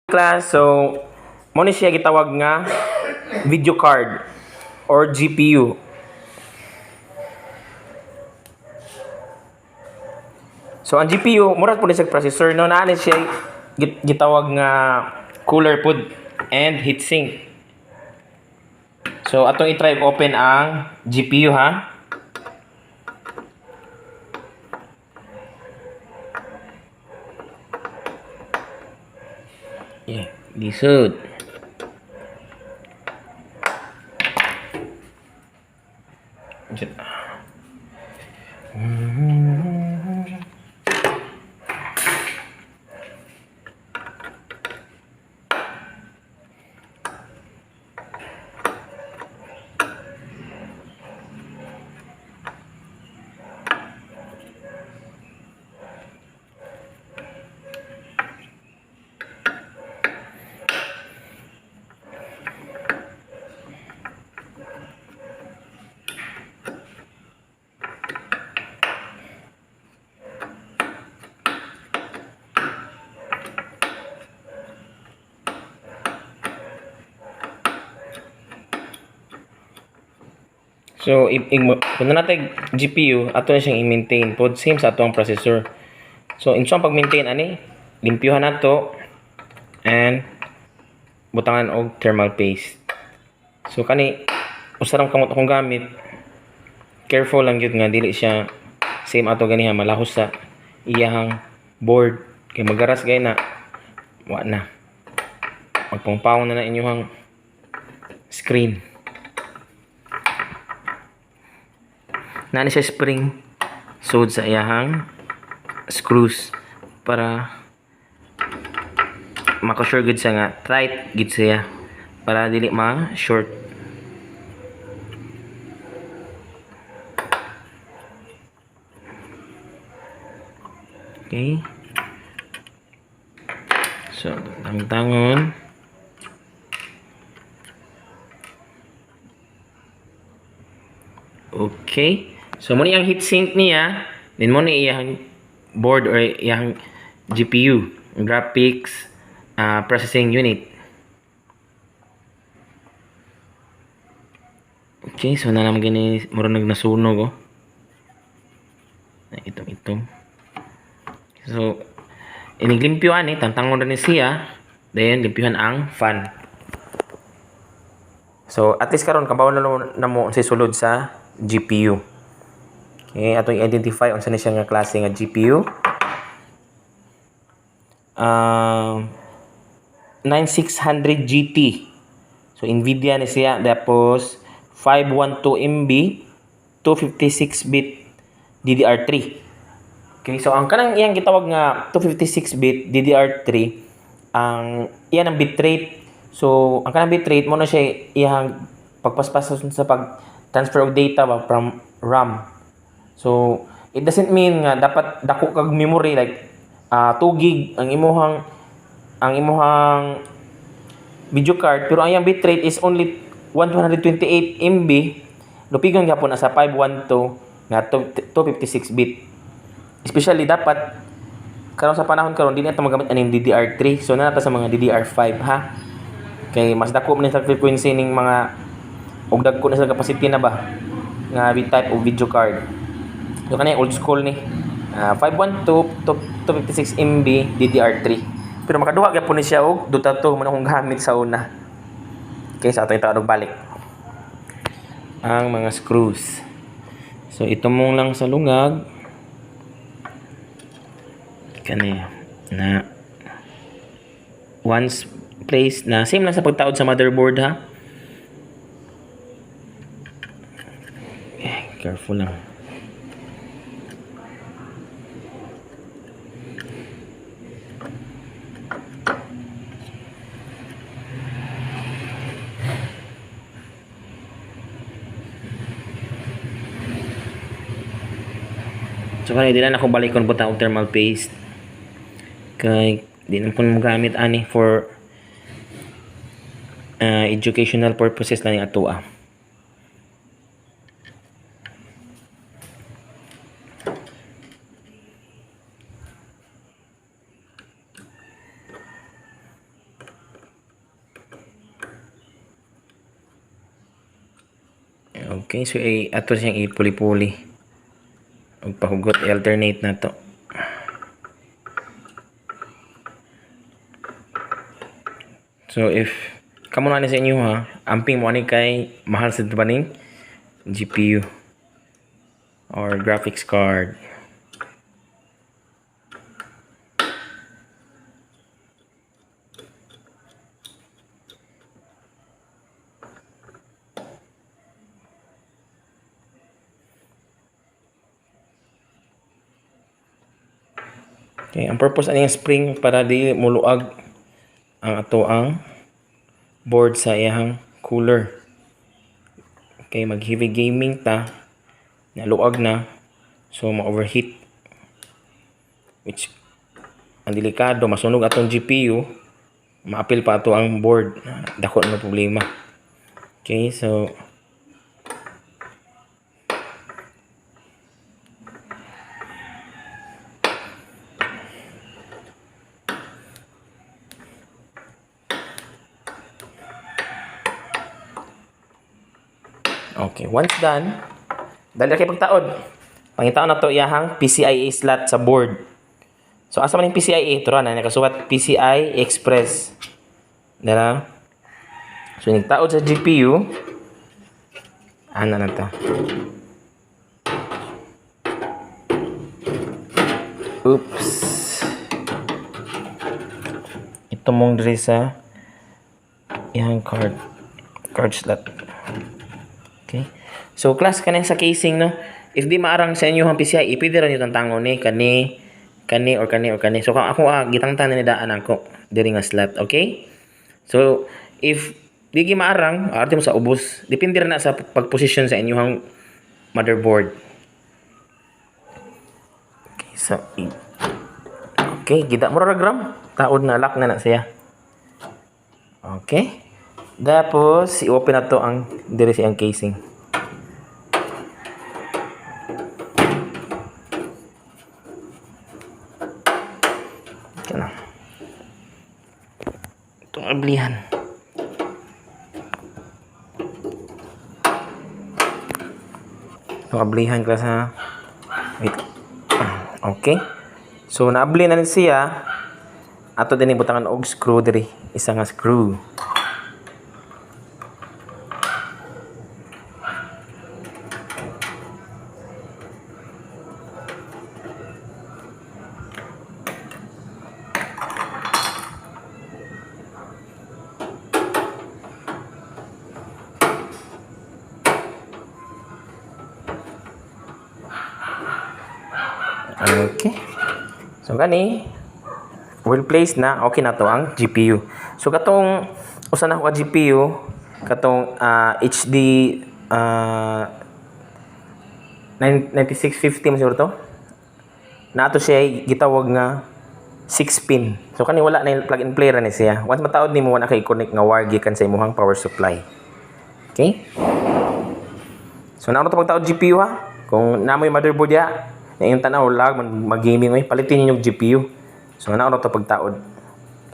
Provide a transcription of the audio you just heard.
Class, so mo ni siya gitawag nga video card or GPU. So ang GPU mura po ni sa processor no naa ni siya gitawag nga cooler pod and heatsink. So atong i-try open ang GPU ha. Yeah, lisod. So, kung natin GPU, ato na siyang i-maintain pod same sa ato ang processor. So, in siyang pag-maintain ani, limpyuhan nato and butangan og thermal paste. So, kani usarang kamot akong gamit. Careful lang gyud nga dili siya same ato ganiha malahos sa iyahang board kay magaras gay na wa na. Magpangpawon na inyong screen. Nani siya spring sewed sa iyahang screws para maka-sure gud siya nga tight gid siya para dili ma-short. Okay. So, tangon. Okay. So, mo ni ang heatsink niya, then mo ni iyang board or iyang GPU, graphics processing unit. Okay, so na naman gani murag nasunog oh. Itong. So, iniglimpyuhan tantangon rin siya, then limpyuhan ang fan. So, at least karon kabaw na mo si sulod sa GPU. Okay, ato i-identify unsa ni siya nga klase nga GPU. 9600 GT. So Nvidia ni siya, tapos 512 MB 256-bit DDR3. Okay, so ang kanang iyang gitawag nga 256-bit DDR3, ang iyan ang bitrate. So ang kanang bitrate mo na siya iyang pagpaspas sa pag transfer of data from RAM. So, it doesn't mean nga dapat dako kag memory like 2 gig ang imuhang video card, pero ang iyang bitrate is only 128 MB. Lupigon gyapon na sa 512 nga 256 bit. Especially dapat karon sa panahon karon dili na magamit aning DDR3. So na sa mga DDR5 ha. Kay mas dako man sa frequency ning mga og dagko na sa capacity na ba nga type of video card. So kanay old school ni 512 to 256 MB DDR3. Pero makaduha gyapon ni siya og duta to man akong gamit sa una. Okay, sa atong itawag balik ang mga screws. So ito mong lang sa lungag kani na once placed na same lang sa pagtaod sa motherboard ha. Okay, careful lang. So kanina di na ako balikon buta og thermal paste kay di na po magamit ani for educational purposes lang ato Okay, so ato siyang ipuli-puli. Ug pahugot alternate na to. So if kamo na ni sa inyo ha, amping mo ani kay mahal sa baning GPU or graphics card. Okay, ang purpose ani spring para di muluag ang ato ang board sa iyang cooler. Okay, mag heavy gaming ta, naluag na, so ma-overheat. Which ang delikado, masunog atong GPU, maapil pa ato ang board. Dako na problema. Okay, so okay, once done, dali kay pagtaod. Pangitaon na to iyahang PCIe slot sa board. So asa man yung PCIe? Ito na nakasulat PCI Express. Dala. So nagtaod sa GPU. Ano na to? Oops. Ito mong diri sa iyang card slot. Okay. So class kanin sa casing no. If di maarang sa inyo ang PCIe, pwede ra niyo tantangon ni kani or kani. So kung ako gitangtan ni daan ako diri nga slot, okay? So if di maarang, arte mo sa ubos, depende ra na sa pagposition sa inyong motherboard. Okay, so okay, gida mo ra gram, taod na lock na siya. Okay? Tapos i-open na to ang diri sa ang casing. Itong ablihan. Itong ablihan class ha. Wait. Okay. So naabli na rin siya. Ato din ibutangan og screw diri. Isa nga screw. Okay. So gani well placed na, okay na to ang GPU. So katong usa na ko GPU katong HD 9650 mo siguro to. Na ato siya gitawag nga 6 pin. So kani wala na plug and play ra ni siya. Once mataod nimo wala kay connect nga wire gikan sa imong power supply. Okay? So naano to pagtaod GPU ha? Kung namoy motherboard ya, na yung tanaw lag mag-gaming oy, palitin niyo yung GPU. So naano to pagtaod.